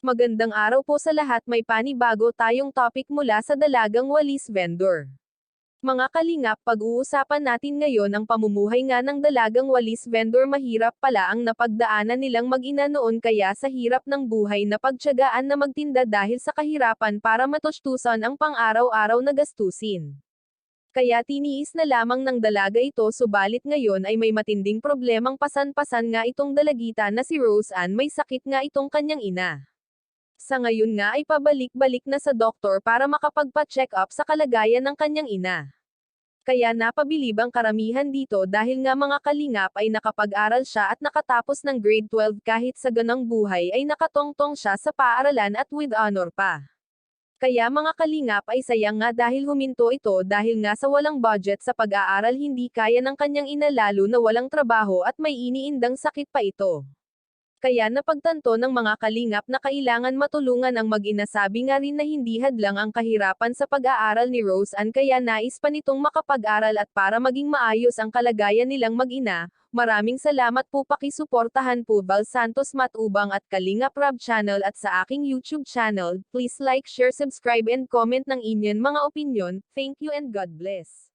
Magandang araw po sa lahat, may panibago tayong topic mula sa Dalagang Walis Vendor. Mga kalingap, pag-uusapan natin ngayon ang pamumuhay nga ng dalagang walis vendor. Mahirap pala ang napagdaanan nilang mag-ina noon, kaya sa hirap ng buhay na pagtiyagaan na magtinda dahil sa kahirapan para matustusan ang pang-araw-araw na gastusin. Kaya tiniis na lamang ng dalaga ito, subalit ngayon ay may matinding problemang pasan-pasan nga itong dalagita na si Rose Ann. May sakit nga itong kanyang ina. Sa ngayon nga ay pabalik-balik na sa doktor para makapagpa-check up sa kalagayan ng kanyang ina. Kaya napabilib ang karamihan dito dahil nga mga kalingap ay nakapag-aral siya at nakatapos ng grade 12, kahit sa ganang buhay ay nakatongtong siya sa paaralan at with honor pa. Kaya mga kalingap ay sayang nga dahil huminto ito dahil nga sa walang budget sa pag-aaral, hindi kaya ng kanyang ina, lalo na walang trabaho at may iniindang sakit pa ito. Kaya napagtanto ng mga kalingap na kailangan matulungan ang mag-ina. Sabi nga rin na hindi hadlang ang kahirapan sa pag-aaral ni Rose Ann, kaya nais pa nitong makapag-aral at para maging maayos ang kalagayan nilang mag-ina. Maraming salamat po, pakisuportahan po Val Santos Matubang at Kalingap Rab Channel at sa aking YouTube channel. Please like, share, subscribe and comment ng inyong mga opinyon. Thank you and God bless.